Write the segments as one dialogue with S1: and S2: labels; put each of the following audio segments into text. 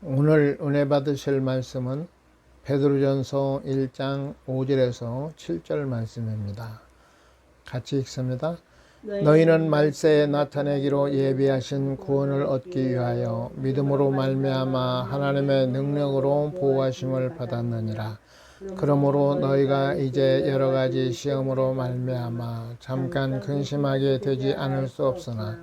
S1: 오늘 은혜 받으실 말씀은 베드로전서 1장 5절에서 7절 말씀입니다. 같이 읽습니다. 너희는 말세에 나타내기로 예비하신 구원을 얻기 위하여 믿음으로 말미암아 하나님의 능력으로 보호하심을 받았느니라. 그러므로 너희가 이제 여러 가지 시험으로 말미암아 잠깐 근심하게 되지 않을 수 없으나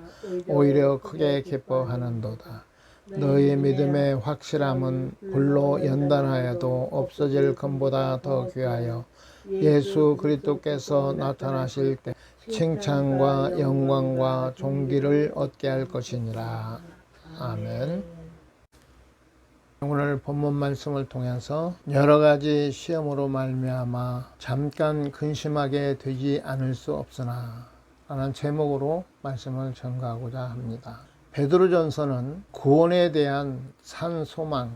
S1: 오히려 크게 기뻐하는도다. 너희의 믿음의 확실함은 불로 연단하여도 없어질 금보다 더 귀하여 예수 그리스도께서 나타나실 때 칭찬과 영광과 존귀를 얻게 할 것이니라. 아멘. 오늘 본문 말씀을 통해서 여러 가지 시험으로 말미암아 잠깐 근심하게 되지 않을 수 없으나 라는 제목으로 말씀을 전가하고자 합니다. 베드로전서는 구원에 대한 산 소망,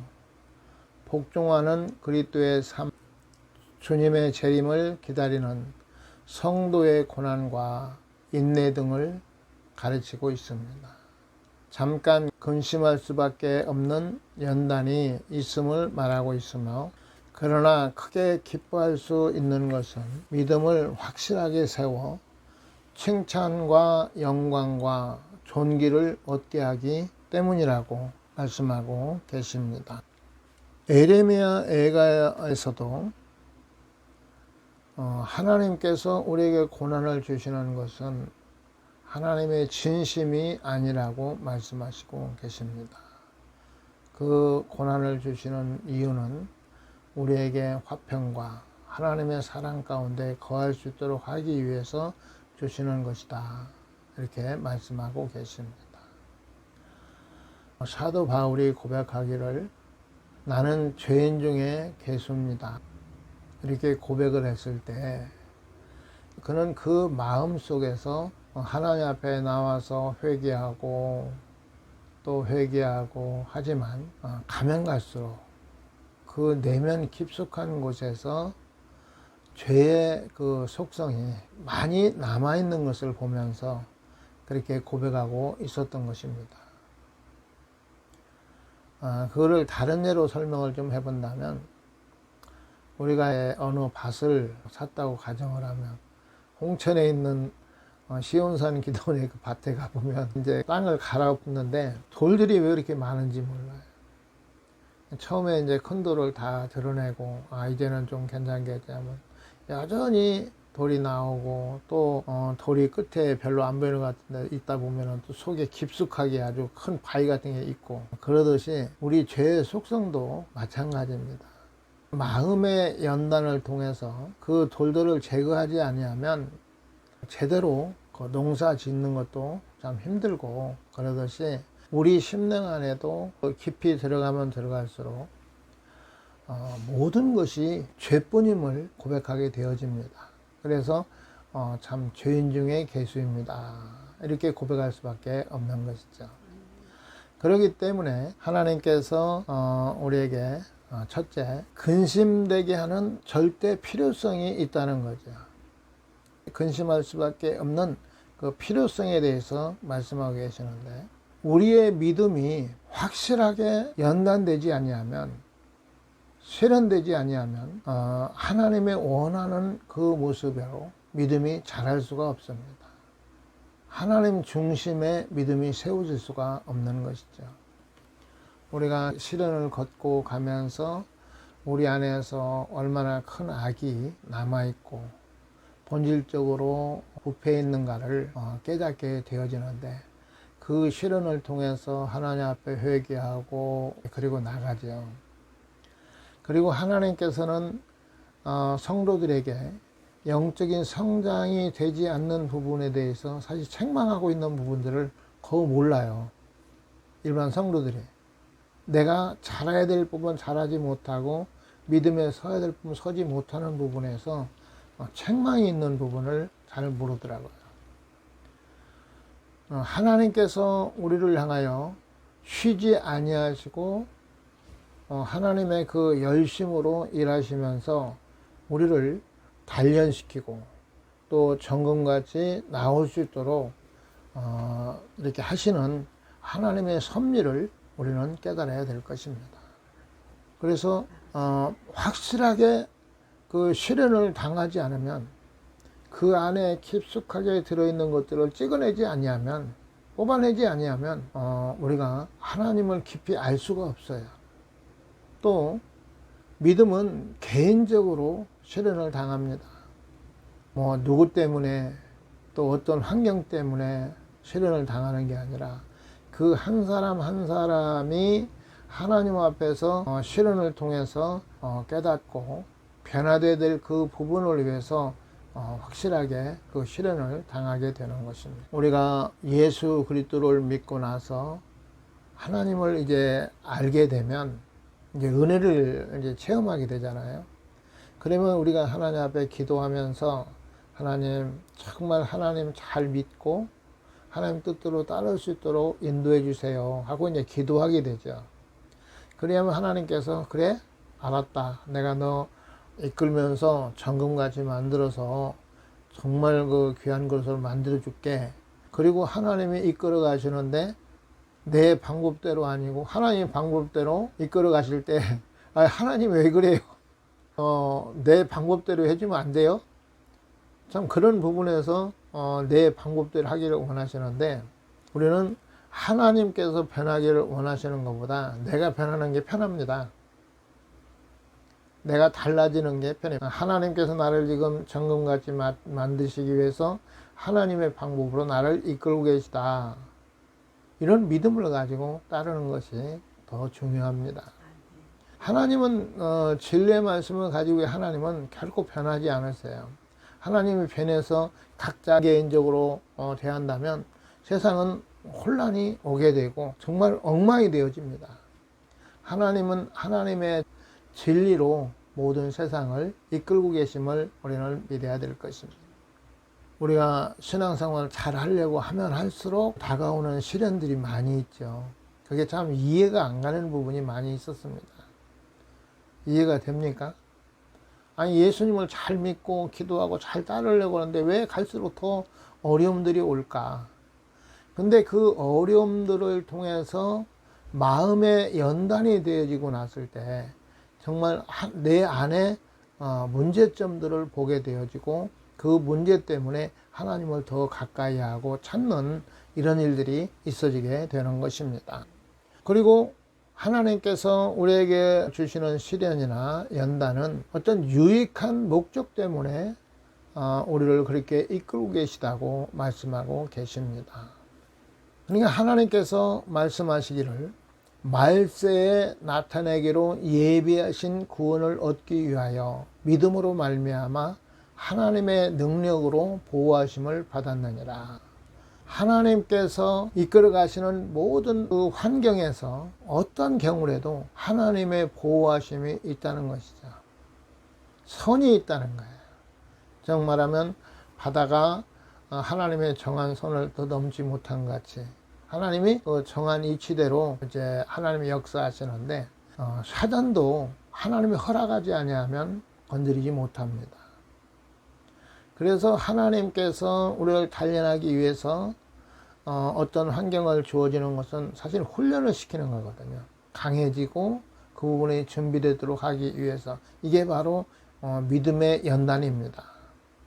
S1: 복종하는 그리스도의 삶, 주님의 재림을 기다리는 성도의 고난과 인내 등을 가르치고 있습니다. 잠깐 근심할 수밖에 없는 연단이 있음을 말하고 있으며, 그러나 크게 기뻐할 수 있는 것은 믿음을 확실하게 세워 칭찬과 영광과 존귀를 얻게 하기 때문이라고 말씀하고 계십니다. 에레미야 애가에서도 하나님께서 우리에게 고난을 주시는 것은 하나님의 진심이 아니라고 말씀하시고 계십니다. 그 고난을 주시는 이유는 우리에게 화평과 하나님의 사랑 가운데 거할 수 있도록 하기 위해서 주시는 것이다. 이렇게 말씀하고 계십니다. 사도 바울이 고백하기를 나는 죄인 중에 괴수입니다. 이렇게 고백을 했을 때 그는 그 마음 속에서 하나님 앞에 나와서 회개하고 또 회개하고 하지만 가면 갈수록 그 내면 깊숙한 곳에서 죄의 그 속성이 많이 남아있는 것을 보면서 그렇게 고백하고 있었던 것입니다. 그거를 다른 예로 설명을 좀 해본다면, 우리가 어느 밭을 샀다고 가정을 하면 홍천에 있는 시온산 기도원의 그 밭에 가보면 이제 땅을 갈아엎는데 돌들이 왜 이렇게 많은지 몰라요. 처음에 이제 큰 돌을 다 드러내고 이제는 좀 괜찮겠지 하면 여전히 돌이 나오고 또 돌이 끝에 별로 안 보이는 것 같은데 있다 보면 또 속에 깊숙하게 아주 큰 바위 같은 게 있고, 그러듯이 우리 죄의 속성도 마찬가지입니다. 마음의 연단을 통해서 그 돌들을 제거하지 아니하면 제대로 그 농사 짓는 것도 참 힘들고, 그러듯이 우리 심령 안에도 깊이 들어가면 들어갈수록 모든 것이 죄뿐임을 고백하게 되어집니다. 그래서 참 죄인 중에 괴수입니다. 이렇게 고백할 수밖에 없는 것이죠. 그렇기 때문에 하나님께서 우리에게 첫째, 근심되게 하는 절대 필요성이 있다는 거죠. 근심할 수밖에 없는 그 필요성에 대해서 말씀하고 계시는데, 우리의 믿음이 확실하게 연단되지 아니하면, 실현되지 아니하면 하나님의 원하는 그 모습으로 믿음이 자랄 수가 없습니다. 하나님 중심의 믿음이 세워질 수가 없는 것이죠. 우리가 시련을 걷고 가면서 우리 안에서 얼마나 큰 악이 남아있고 본질적으로 부패해 있는가를 깨닫게 되어지는데, 그 시련을 통해서 하나님 앞에 회개하고 그리고 나가죠. 그리고 하나님께서는 성도들에게 영적인 성장이 되지 않는 부분에 대해서 사실 책망하고 있는 부분들을 거의 몰라요. 일반 성도들이 내가 잘해야 될 부분 잘하지 못하고 믿음에 서야 될 부분 서지 못하는 부분에서 책망이 있는 부분을 잘 모르더라고요. 하나님께서 우리를 향하여 쉬지 아니하시고 하나님의 그 열심으로 일하시면서 우리를 단련시키고 또 정금같이 나올 수 있도록 이렇게 하시는 하나님의 섭리를 우리는 깨달아야 될 것입니다. 그래서 확실하게 그 시련을 당하지 않으면, 그 안에 깊숙하게 들어있는 것들을 찍어내지 아니하면, 뽑아내지 아니하면 우리가 하나님을 깊이 알 수가 없어요. 또 믿음은 개인적으로 시련을 당합니다. 뭐 누구 때문에, 또 어떤 환경 때문에 시련을 당하는 게 아니라 그 한 사람 한 사람이 하나님 앞에서 시련을 통해서 깨닫고 변화되어야 될 그 부분을 위해서 확실하게 그 시련을 당하게 되는 것입니다. 우리가 예수 그리스도를 믿고 나서 하나님을 이제 알게 되면 이제 은혜를 이제 체험하게 되잖아요. 그러면 우리가 하나님 앞에 기도하면서 하나님, 정말 하나님 잘 믿고 하나님 뜻대로 따를 수 있도록 인도해 주세요 하고 이제 기도하게 되죠. 그러면 하나님께서 그래, 알았다, 내가 너 이끌면서 정금같이 만들어서 정말 그 귀한 것을 만들어 줄게. 그리고 하나님이 이끌어 가시는데 내 방법대로 아니고 하나님 방법대로 이끌어 가실 때 하나님 왜 그래요? 내 방법대로 해주면 안 돼요? 참 그런 부분에서 내 방법대로 하기를 원하시는데, 우리는 하나님께서 변하기를 원하시는 것보다 내가 변하는 게 편합니다. 내가 달라지는 게 편해요. 하나님께서 나를 지금 정금같이 만드시기 위해서 하나님의 방법으로 나를 이끌고 계시다. 이런 믿음을 가지고 따르는 것이 더 중요합니다. 하나님은 진리의 말씀을 가지고 하나님은 결코 변하지 않으세요. 하나님이 변해서 각자 개인적으로 대한다면 세상은 혼란이 오게 되고 정말 엉망이 되어집니다. 하나님은 하나님의 진리로 모든 세상을 이끌고 계심을 우리는 믿어야 될 것입니다. 우리가 신앙생활을 잘 하려고 하면 할수록 다가오는 시련들이 많이 있죠. 그게 참 이해가 안 가는 부분이 많이 있었습니다. 이해가 됩니까? 아니, 예수님을 잘 믿고 기도하고 잘 따르려고 하는데 왜 갈수록 더 어려움들이 올까? 근데 그 어려움들을 통해서 마음의 연단이 되어지고 났을 때 정말 내 안에 문제점들을 보게 되어지고 그 문제 때문에 하나님을 더 가까이 하고 찾는 이런 일들이 있어지게 되는 것입니다. 그리고 하나님께서 우리에게 주시는 시련이나 연단은 어떤 유익한 목적 때문에 우리를 그렇게 이끌고 계시다고 말씀하고 계십니다. 그러니까 하나님께서 말씀하시기를 말세에 나타내기로 예비하신 구원을 얻기 위하여 믿음으로 말미암아 하나님의 능력으로 보호하심을 받았느니라. 하나님께서 이끌어 가시는 모든 그 환경에서 어떤 경우라도 하나님의 보호하심이 있다는 것이죠. 선이 있다는 거예요. 정말하면 바다가 하나님의 정한 선을 더 넘지 못한 것 같이 하나님이 그 정한 이치대로 이제 하나님이 역사하시는데 사단도 하나님이 허락하지 아니하면 건드리지 못합니다. 그래서 하나님께서 우리를 단련하기 위해서 어떤 환경을 주어지는 것은 사실 훈련을 시키는 거거든요. 강해지고 그 부분이 준비되도록 하기 위해서. 이게 바로 믿음의 연단입니다.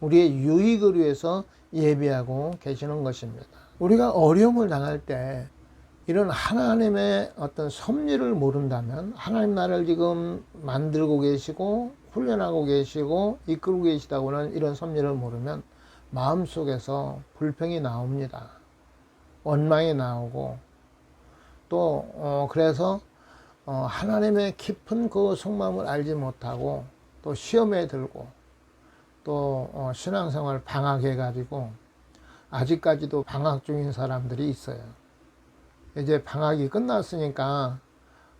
S1: 우리의 유익을 위해서 예비하고 계시는 것입니다. 우리가 어려움을 당할 때 이런 하나님의 어떤 섭리를 모른다면, 하나님 나를 지금 만들고 계시고 훈련하고 계시고 이끌고 계시다고는 이런 섭리를 모르면 마음속에서 불평이 나옵니다. 원망이 나오고 또 그래서 하나님의 깊은 그 속마음을 알지 못하고 또 시험에 들고 또 신앙생활 방학해 가지고 아직까지도 방학 중인 사람들이 있어요. 이제 방학이 끝났으니까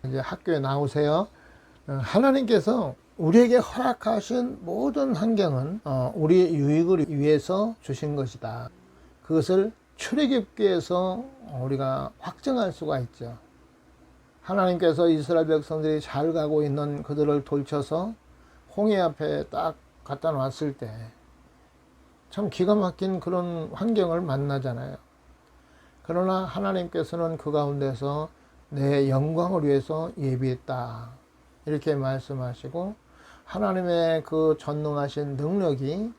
S1: 이제 학교에 나오세요. 하나님께서 우리에게 허락하신 모든 환경은 우리의 유익을 위해서 주신 것이다. 그것을 출애굽기에서 우리가 확증할 수가 있죠. 하나님께서 이스라엘 백성들이 잘 가고 있는 그들을 돌쳐서 홍해 앞에 딱 갖다 놨을 때 참 기가 막힌 그런 환경을 만나잖아요. 그러나 하나님께서는 그 가운데서 내 영광을 위해서 예비했다. 이렇게 말씀하시고 하나님의 그 전능하신 능력이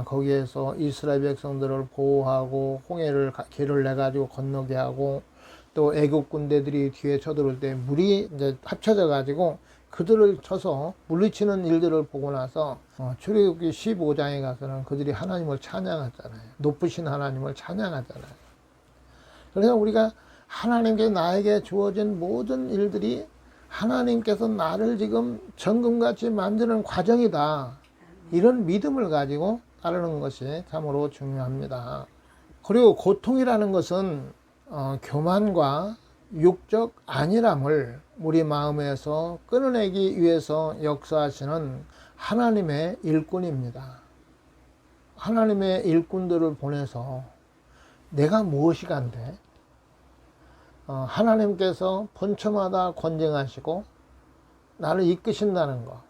S1: 거기에서 이스라엘 백성들을 보호하고 홍해를 길을 내 가지고 건너게 하고 또 애국 군대들이 뒤에 쳐들어올 때 물이 이제 합쳐져 가지고 그들을 쳐서 물리치는 일들을 보고 나서 출애굽기 15장에 가서는 그들이 하나님을 찬양하잖아요. 높으신 하나님을 찬양하잖아요. 그래서 우리가 하나님께 나에게 주어진 모든 일들이 하나님께서 나를 지금 정금같이 만드는 과정이다. 이런 믿음을 가지고 따르는 것이 참으로 중요합니다. 그리고 고통이라는 것은 교만과 육적 안일함을 우리 마음에서 끊어내기 위해서 역사하시는 하나님의 일꾼입니다. 하나님의 일꾼들을 보내서 내가 무엇이 간데 하나님께서 본처마다 권쟁하시고 나를 이끄신다는 것,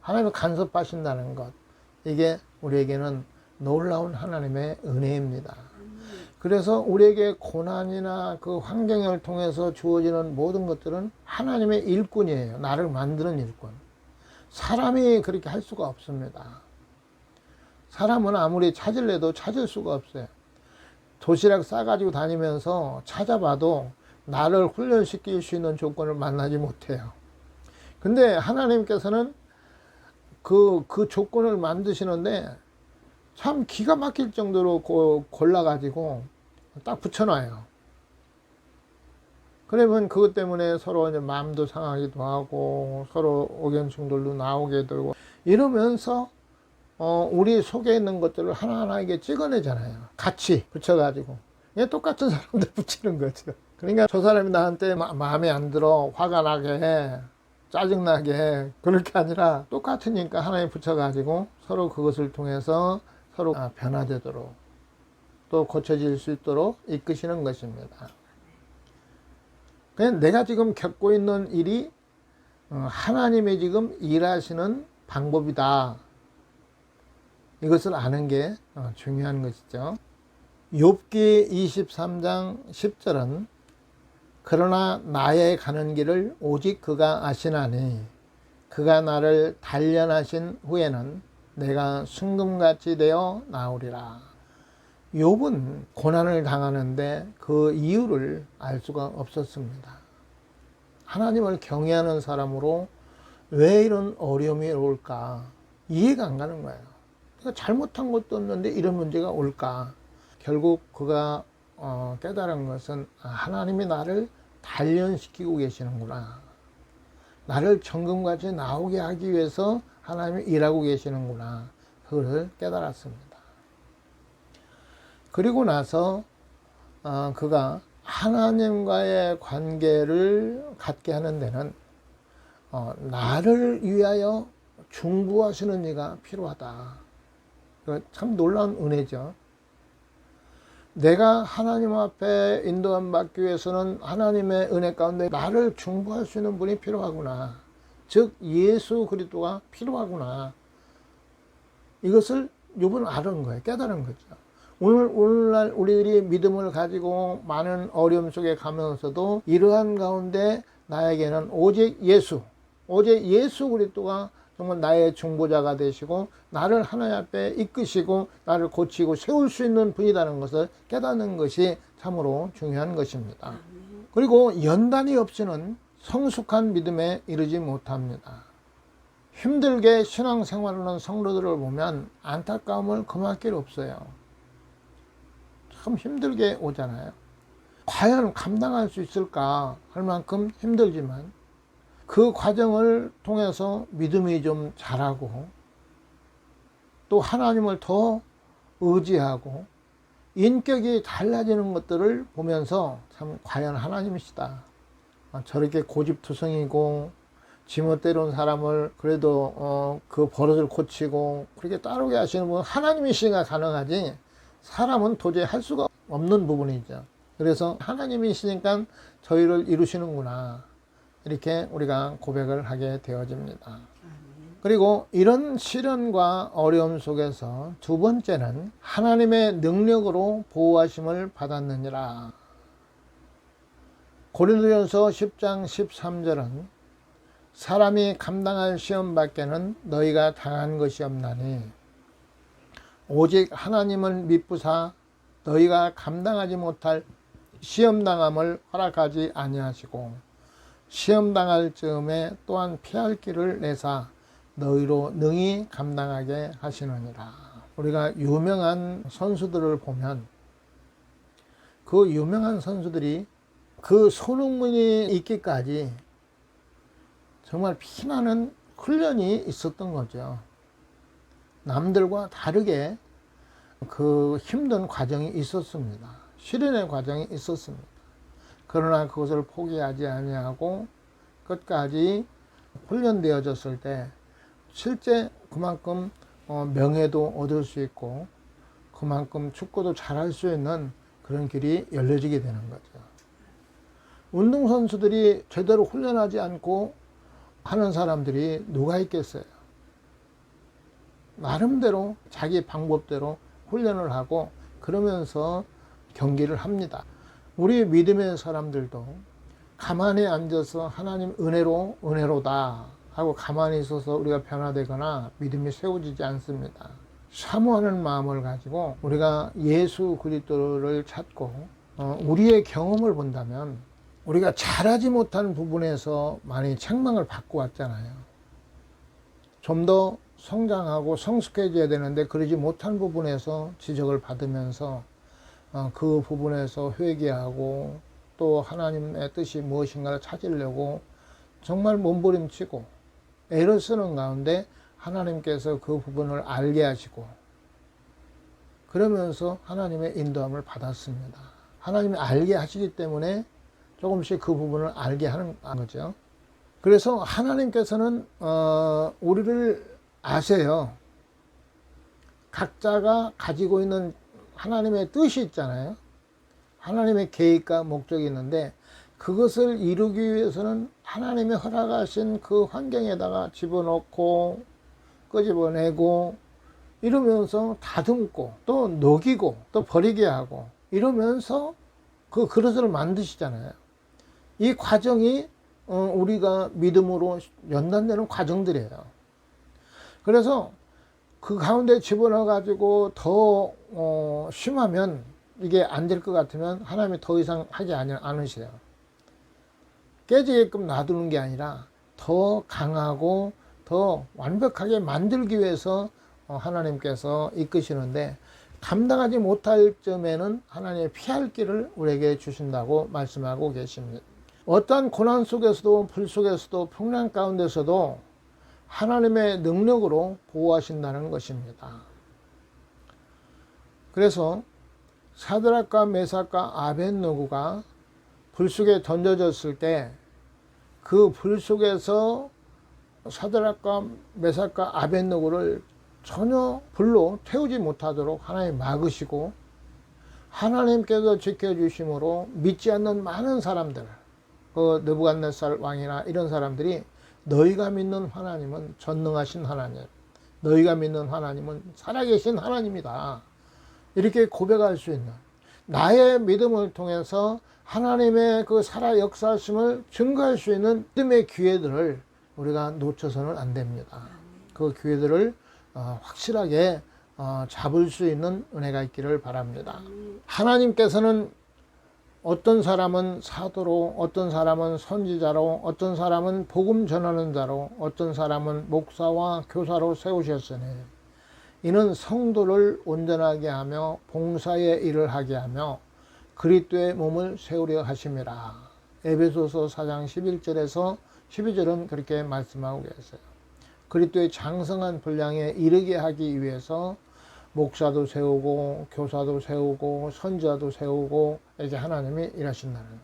S1: 하나님이 간섭하신다는 것, 이게 우리에게는 놀라운 하나님의 은혜입니다. 그래서 우리에게 고난이나 그 환경을 통해서 주어지는 모든 것들은 하나님의 일꾼이에요. 나를 만드는 일꾼. 사람이 그렇게 할 수가 없습니다. 사람은 아무리 찾으려도 찾을 수가 없어요. 도시락 싸가지고 다니면서 찾아봐도 나를 훈련시킬 수 있는 조건을 만나지 못해요. 근데 하나님께서는 그 조건을 만드시는데 참 기가 막힐 정도로 골라가지고 딱 붙여놔요. 그러면 그것 때문에 서로 이제 마음도 상하기도 하고 서로 의견 충돌도 나오게 되고 이러면서 우리 속에 있는 것들을 하나하나 이게 찍어내잖아요. 같이 붙여가지고. 이게 똑같은 사람들 붙이는 거죠. 그러니까 저 사람이 나한테 마음에 안 들어, 화가 나게 해, 짜증나게 해. 그렇게 아니라 똑같으니까 하나님 붙여가지고 서로 그것을 통해서 서로 변화되도록 또 고쳐질 수 있도록 이끄시는 것입니다. 그냥 내가 지금 겪고 있는 일이 하나님이 지금 일하시는 방법이다. 이것을 아는 게 중요한 것이죠. 욥기 23장 10절은 그러나 나의 가는 길을 오직 그가 아시나니 그가 나를 단련하신 후에는 내가 순금같이 되어 나오리라. 욥은 고난을 당하는데 그 이유를 알 수가 없었습니다. 하나님을 경외하는 사람으로 왜 이런 어려움이 올까 이해가 안 가는 거예요. 잘못한 것도 없는데 이런 문제가 올까. 결국 그가 깨달은 것은 하나님이 나를 단련시키고 계시는구나. 나를 정금같이 나오게 하기 위해서 하나님이 일하고 계시는구나. 그것을 깨달았습니다. 그리고 나서 그가 하나님과의 관계를 갖게 하는 데는 나를 위하여 중보하시는 이가 필요하다. 참 놀라운 은혜죠. 내가 하나님 앞에 인도함 받기 위해서는 하나님의 은혜 가운데 나를 중보할 수 있는 분이 필요하구나. 즉 예수 그리스도가 필요하구나. 이것을 욥은 아는 거예요. 깨달은 거죠. 오늘날 우리들이 믿음을 가지고 많은 어려움 속에 가면서도 이러한 가운데 나에게는 오직 예수 그리스도가 정말 나의 중보자가 되시고 나를 하나님 앞에 이끄시고 나를 고치고 세울 수 있는 분이라는 것을 깨닫는 것이 참으로 중요한 것입니다. 그리고 연단이 없이는 성숙한 믿음에 이르지 못합니다. 힘들게 신앙생활하는 성도들을 보면 안타까움을 금할 길 없어요. 참 힘들게 오잖아요. 과연 감당할 수 있을까 할 만큼 힘들지만 그 과정을 통해서 믿음이 좀 자라고 또 하나님을 더 의지하고 인격이 달라지는 것들을 보면서 참 과연 하나님이시다. 저렇게 고집투성이고 지멋대로운 사람을 그래도 그 버릇을 고치고 그렇게 따르게 하시는 분은 하나님이시니까 가능하지 사람은 도저히 할 수가 없는 부분이죠. 그래서 하나님이시니까 저희를 이루시는구나. 이렇게 우리가 고백을 하게 되어집니다. 그리고 이런 시련과 어려움 속에서 두 번째는 하나님의 능력으로 보호하심을 받았느니라. 고린도전서 10장 13절은 사람이 감당할 시험 밖에는 너희가 당한 것이 없나니 오직 하나님을 믿부사 너희가 감당하지 못할 시험당함을 허락하지 아니하시고 시험당할 즈음에 또한 피할 길을 내사 너희로 능히 감당하게 하시느니라. 우리가 유명한 선수들을 보면 그 유명한 선수들이 그 손흥민이 있기까지 정말 피나는 훈련이 있었던 거죠. 남들과 다르게 그 힘든 과정이 있었습니다. 실현의 과정이 있었습니다. 그러나 그것을 포기하지 아니하고 끝까지 훈련되어졌을 때 실제 그만큼 명예도 얻을 수 있고 그만큼 축구도 잘할 수 있는 그런 길이 열려지게 되는 거죠. 운동선수들이 제대로 훈련하지 않고 하는 사람들이 누가 있겠어요? 나름대로 자기 방법대로 훈련을 하고 그러면서 경기를 합니다. 우리 믿음의 사람들도 가만히 앉아서 하나님 은혜로다 하고 가만히 있어서 우리가 변화되거나 믿음이 세워지지 않습니다. 사모하는 마음을 가지고 우리가 예수 그리스도를 찾고 우리의 경험을 본다면 우리가 잘하지 못한 부분에서 많이 책망을 받고 왔잖아요. 좀 더 성장하고 성숙해져야 되는데 그러지 못한 부분에서 지적을 받으면서 그 부분에서 회개하고 또 하나님의 뜻이 무엇인가를 찾으려고 정말 몸부림치고 애를 쓰는 가운데 하나님께서 그 부분을 알게 하시고 그러면서 하나님의 인도함을 받았습니다. 하나님이 알게 하시기 때문에 조금씩 그 부분을 알게 하는 거죠. 그래서 하나님께서는 우리를 아세요. 각자가 가지고 있는 하나님의 뜻이 있잖아요. 하나님의 계획과 목적이 있는데 그것을 이루기 위해서는 하나님이 허락하신 그 환경에다가 집어넣고 끄집어내고 이러면서 다듬고 또 녹이고 또 버리게 하고 이러면서 그 그릇을 만드시잖아요. 이 과정이 우리가 믿음으로 연단되는 과정들이에요. 그래서 그 가운데 집어넣어 가지고 더 심하면 이게 안 될 것 같으면 하나님이 더 이상 하지 않으세요. 깨지게끔 놔두는 게 아니라 더 강하고 더 완벽하게 만들기 위해서 하나님께서 이끄시는데 감당하지 못할 점에는 하나님의 피할 길을 우리에게 주신다고 말씀하고 계십니다. 어떠한 고난 속에서도 불 속에서도 풍랑 가운데서도 하나님의 능력으로 보호하신다는 것입니다. 그래서 사드락과 메삭과 아벳느고가 불 속에 던져졌을 때 그 불 속에서 사드락과 메삭과 아벳느고를 전혀 불로 태우지 못하도록 하나님 막으시고 하나님께서 지켜주심으로 믿지 않는 많은 사람들, 그 느부갓네살 왕이나 이런 사람들이 너희가 믿는 하나님은 전능하신 하나님, 너희가 믿는 하나님은 살아계신 하나님이다. 이렇게 고백할 수 있는 나의 믿음을 통해서 하나님의 그 살아 역사하심을 증거할 수 있는 믿음의 기회들을 우리가 놓쳐서는 안 됩니다. 그 기회들을 확실하게 잡을 수 있는 은혜가 있기를 바랍니다. 하나님께서는 어떤 사람은 사도로, 어떤 사람은 선지자로, 어떤 사람은 복음 전하는 자로, 어떤 사람은 목사와 교사로 세우셨으니 이는 성도를 온전하게 하며 봉사의 일을 하게 하며 그리스도의 몸을 세우려 하심이라. 에베소서 4장 11절에서 12절은 그렇게 말씀하고 계세요. 그리스도의 장성한 분량에 이르게 하기 위해서 목사도 세우고 교사도 세우고 선지자도 세우고 이렇게 하나님이 일하신다는 거예요.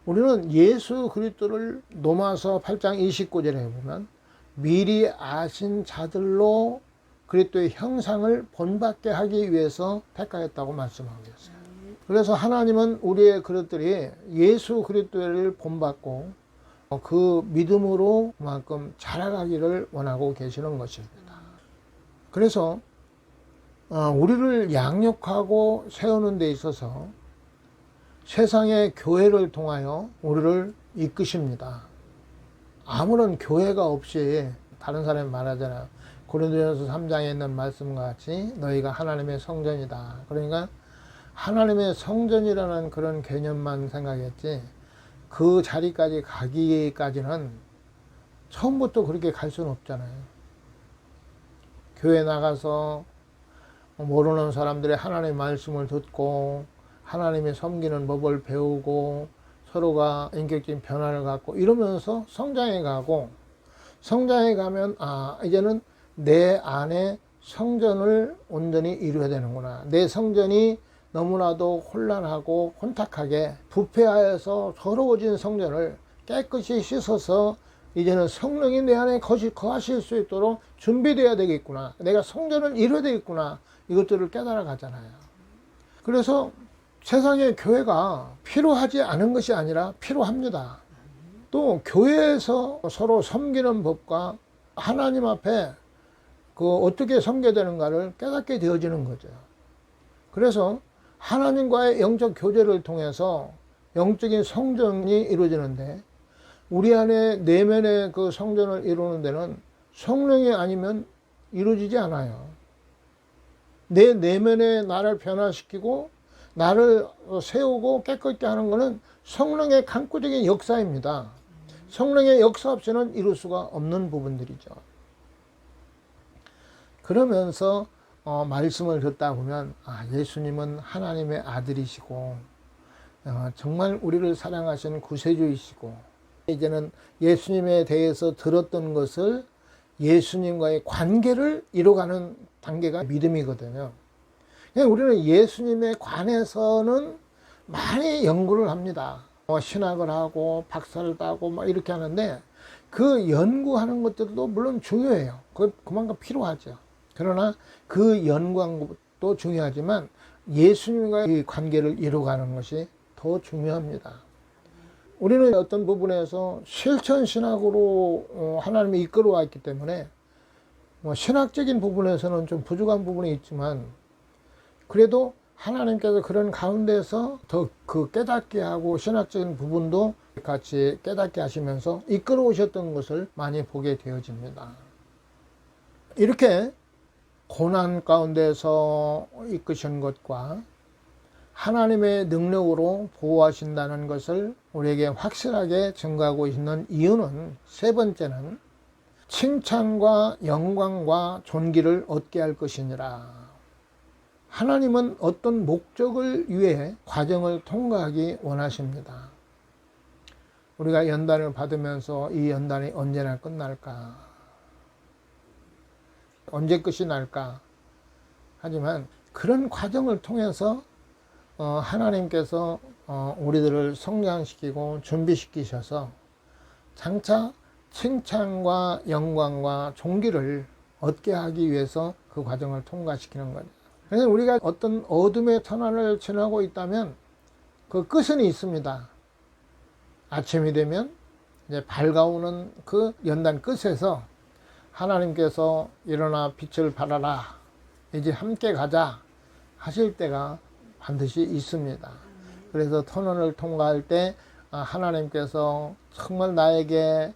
S1: 우리는 예수 그리스도를 로마서 8장 29절에 보면 미리 아신 자들로 그리스도의 형상을 본받게 하기 위해서 택하였다고 말씀하고 있어요. 그래서 하나님은 우리의 그릇들이 예수 그리스도를 본받고 그 믿음으로 그만큼 자라가기를 원하고 계시는 것입니다. 그래서 우리를 양육하고 세우는 데 있어서 세상의 교회를 통하여 우리를 이끄십니다. 아무런 교회가 없이 다른 사람이 말하잖아요. 고린도전서 3장에 있는 말씀과 같이 너희가 하나님의 성전이다. 그러니까 하나님의 성전이라는 그런 개념만 생각했지 그 자리까지 가기까지는 처음부터 그렇게 갈 수는 없잖아요. 교회 나가서 모르는 사람들의 하나님의 말씀을 듣고 하나님의 섬기는 법을 배우고 서로가 인격적인 변화를 갖고 이러면서 성장해 가고, 성장해 가면 이제는 내 안에 성전을 온전히 이루어야 되는구나. 내 성전이 너무나도 혼란하고 혼탁하게 부패하여서 더러워진 성전을 깨끗이 씻어서 이제는 성령이 내 안에 거하실 수 있도록 준비되어야 되겠구나. 내가 성전을 이루어야 되겠구나. 이것들을 깨달아 가잖아요. 그래서 세상의 교회가 필요하지 않은 것이 아니라 필요합니다. 또 교회에서 서로 섬기는 법과 하나님 앞에 어떻게 섬겨야 되는가를 깨닫게 되어지는 거죠. 그래서 하나님과의 영적 교제를 통해서 영적인 성전이 이루어지는데, 우리 안에 내면의 그 성전을 이루는 데는 성령이 아니면 이루어지지 않아요. 내 내면에 나를 변화시키고 나를 세우고 깨끗게 하는 것은 성령의 강구적인 역사입니다. 성령의 역사 없이는 이룰 수가 없는 부분들이죠. 그러면서 말씀을 듣다 보면 예수님은 하나님의 아들이시고 정말 우리를 사랑하시는 구세주이시고, 이제는 예수님에 대해서 들었던 것을 예수님과의 관계를 이뤄가는 단계가 믿음이거든요. 그냥 우리는 예수님에 관해서는 많이 연구를 합니다. 신학을 하고 박사를 따고 막 이렇게 하는데 그 연구하는 것들도 물론 중요해요. 그만큼 필요하죠. 그러나 그 연구한 것도 중요하지만 예수님과의 관계를 이뤄가는 것이 더 중요합니다. 우리는 어떤 부분에서 실천신학으로 하나님이 이끌어 왔기 때문에 신학적인 부분에서는 좀 부족한 부분이 있지만, 그래도 하나님께서 그런 가운데서 더 깨닫게 하고 신학적인 부분도 같이 깨닫게 하시면서 이끌어 오셨던 것을 많이 보게 되어집니다. 이렇게 고난 가운데서 이끄신 것과 하나님의 능력으로 보호하신다는 것을 우리에게 확실하게 증거하고 있는 이유는, 세 번째는 칭찬과 영광과 존귀를 얻게 할 것이니라. 하나님은 어떤 목적을 위해 과정을 통과하기 원하십니다. 우리가 연단을 받으면서 이 연단이 언제나 끝날까? 언제 끝이 날까? 하지만 그런 과정을 통해서 하나님께서 우리들을 성장시키고 준비시키셔서 장차 칭찬과 영광과 존귀를 얻게 하기 위해서 그 과정을 통과시키는 거죠. 그래서 우리가 어떤 어둠의 터널을 지나고 있다면 그 끝은 있습니다. 아침이 되면 이제 밝아오는 그 연단 끝에서 하나님께서 일어나 빛을 발하라, 이제 함께 가자 하실 때가 반드시 있습니다. 그래서 터널을 통과할 때 하나님께서 정말 나에게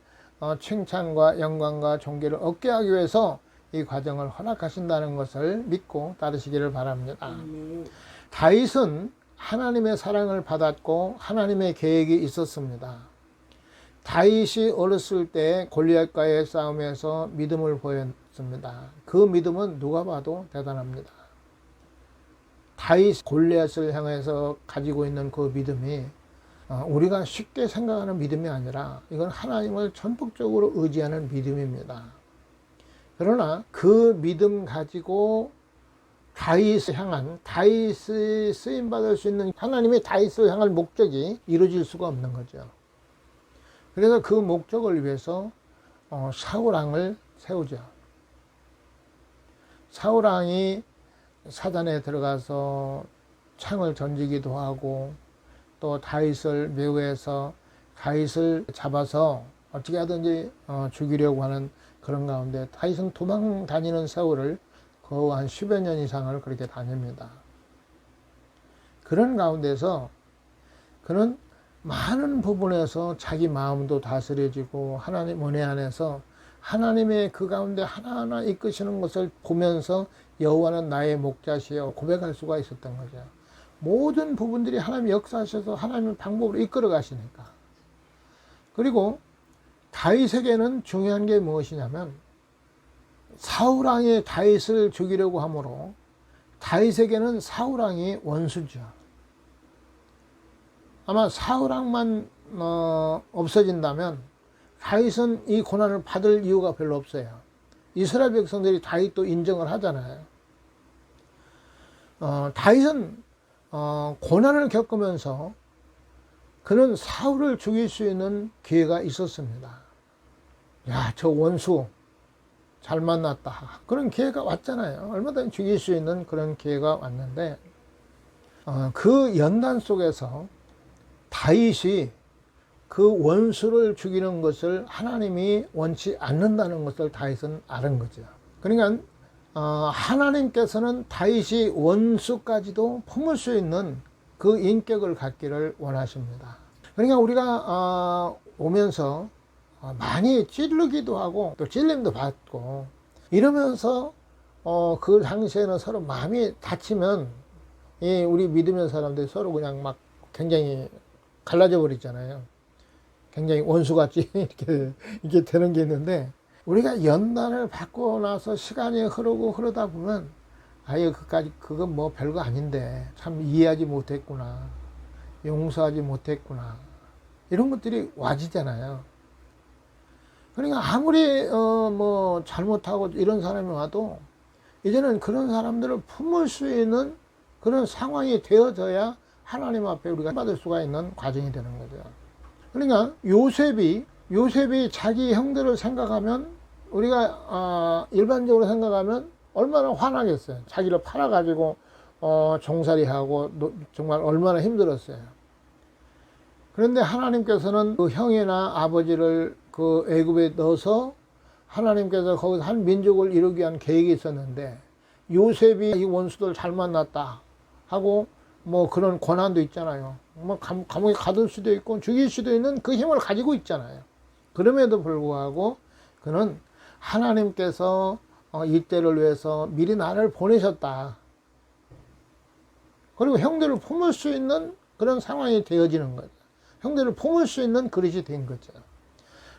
S1: 칭찬과 영광과 존귀를 얻게 하기 위해서 이 과정을 허락하신다는 것을 믿고 따르시기를 바랍니다. 다윗은 하나님의 사랑을 받았고 하나님의 계획이 있었습니다. 다윗이 어렸을 때 골리앗과의 싸움에서 믿음을 보였습니다. 그 믿음은 누가 봐도 대단합니다. 다윗 골리앗을 향해서 가지고 있는 그 믿음이 우리가 쉽게 생각하는 믿음이 아니라 이건 하나님을 전폭적으로 의지하는 믿음입니다. 그러나 그 믿음 가지고 다윗을 향한, 다윗이 쓰임받을 수 있는 하나님의 다윗을 향할 목적이 이루어질 수가 없는 거죠. 그래서 그 목적을 위해서 사울왕을 세우죠. 사울왕이 사단에 들어가서 창을 던지기도 하고 또 다윗을 매우해서 다윗을 잡아서 어떻게 하든지 죽이려고 하는 그런 가운데 다윗은 도망 다니는 세월을 거의 한 10여 년 이상을 그렇게 다닙니다. 그런 가운데서 그는 많은 부분에서 자기 마음도 다스려지고 하나님 은혜 안에서 하나님의 그 가운데 하나하나 이끄시는 것을 보면서 여호와는 나의 목자시여 고백할 수가 있었던 거죠. 모든 부분들이 하나님이 역사하셔서 하나님의 방법으로 이끌어 가시니까. 그리고 다윗에게는 중요한 게 무엇이냐면 사울왕이 다윗을 죽이려고 하므로 다윗에게는 사울왕이 원수죠. 아마 사울왕만 없어진다면 다윗은 이 고난을 받을 이유가 별로 없어요. 이스라엘 백성들이 다윗도 인정을 하잖아요. 다윗은 고난을 겪으면서 그는 사울을 죽일 수 있는 기회가 있었습니다. 야, 저 원수 잘 만났다. 그런 기회가 왔잖아요. 얼마든지 죽일 수 있는 그런 기회가 왔는데 그 연단 속에서 다윗이 그 원수를 죽이는 것을 하나님이 원치 않는다는 것을 다윗은 아는 거죠. 그러니까 하나님께서는 다윗이 원수까지도 품을 수 있는 그 인격을 갖기를 원하십니다. 그러니까 우리가 오면서 많이 찔르기도 하고 또 찔림도 받고 이러면서 그 당시에는 서로 마음이 다치면 우리 믿으면 사람들이 서로 그냥 막 굉장히 갈라져 버리잖아요. 굉장히 원수같이 이렇게 되는 게 있는데 우리가 연단을 받고 나서 시간이 흐르다 보면 아예 그건 뭐 별거 아닌데 참 이해하지 못했구나, 용서하지 못했구나 이런 것들이 와지잖아요. 그러니까 아무리 뭐 잘못하고 이런 사람이 와도 이제는 그런 사람들을 품을 수 있는 그런 상황이 되어져야 하나님 앞에 우리가 받을 수가 있는 과정이 되는 거죠. 그러니까 요셉이 자기 형들을 생각하면 우리가 일반적으로 생각하면 얼마나 화나겠어요. 자기를 팔아가지고 종살이하고 정말 얼마나 힘들었어요. 그런데 하나님께서는 그 형이나 아버지를 그 애굽에 넣어서 하나님께서 거기서 한 민족을 이루기 위한 계획이 있었는데 요셉이 이 원수들 잘 만났다 하고 뭐 그런 권한도 있잖아요. 뭐 감옥에 가둘 수도 있고 죽일 수도 있는 그 힘을 가지고 있잖아요. 그럼에도 불구하고 그는 하나님께서 이때를 위해서 미리 나를 보내셨다. 그리고 형들을 품을 수 있는 그런 상황이 되어지는 거죠. 형들을 품을 수 있는 그릇이 된 거죠.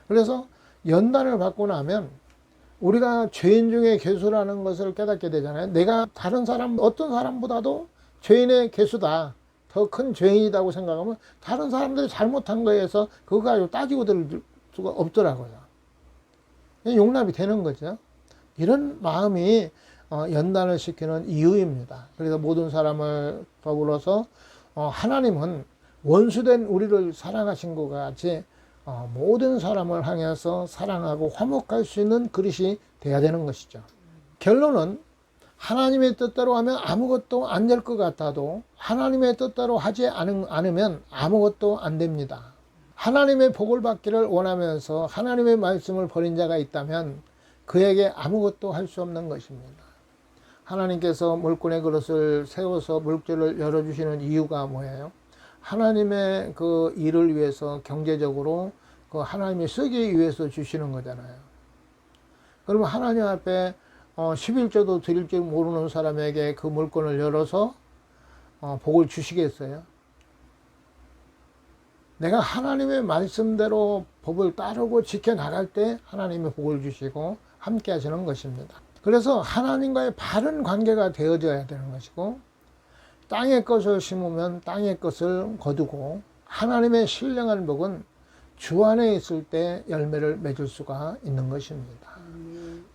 S1: 그래서 연단을 받고 나면 우리가 죄인 중에 괴수라는 것을 깨닫게 되잖아요. 내가 다른 사람, 어떤 사람보다도 죄인의 괴수다. 더 큰 죄인이라고 생각하면 다른 사람들이 잘못한 거에서 그거 가지고 따지고 들 수가 없더라고요. 용납이 되는 거죠. 이런 마음이 연단을 시키는 이유입니다. 그래서 모든 사람을 더불어서 하나님은 원수된 우리를 사랑하신 것 같이 모든 사람을 향해서 사랑하고 화목할 수 있는 그릇이 돼야 되는 것이죠. 결론은 하나님의 뜻대로 하면 아무것도 안 될 것 같아도 하나님의 뜻대로 하지 않으면 아무것도 안 됩니다. 하나님의 복을 받기를 원하면서 하나님의 말씀을 버린 자가 있다면 그에게 아무것도 할 수 없는 것입니다. 하나님께서 물꾼의 그릇을 세워서 물줄을 열어주시는 이유가 뭐예요? 하나님의 그 일을 위해서 경제적으로 그 하나님이 쓰기 위해서 주시는 거잖아요. 그러면 하나님 앞에 11조도 드릴 줄 모르는 사람에게 그 물건을 열어서 복을 주시겠어요? 내가 하나님의 말씀대로 법을 따르고 지켜나갈 때 하나님의 복을 주시고 함께 하시는 것입니다. 그래서 하나님과의 바른 관계가 되어져야 되는 것이고 땅의 것을 심으면 땅의 것을 거두고 하나님의 신령한 복은 주 안에 있을 때 열매를 맺을 수가 있는 것입니다.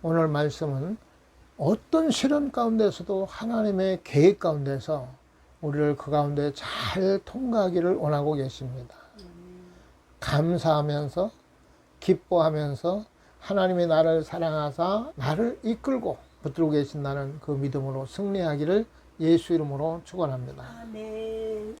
S1: 오늘 말씀은 어떤 시련 가운데서도 하나님의 계획 가운데서 우리를 그 가운데 잘 통과하기를 원하고 계십니다. 감사하면서 기뻐하면서 하나님이 나를 사랑하사 나를 이끌고 붙들고 계신다는 그 믿음으로 승리하기를 예수 이름으로 축원합니다.
S2: 아멘.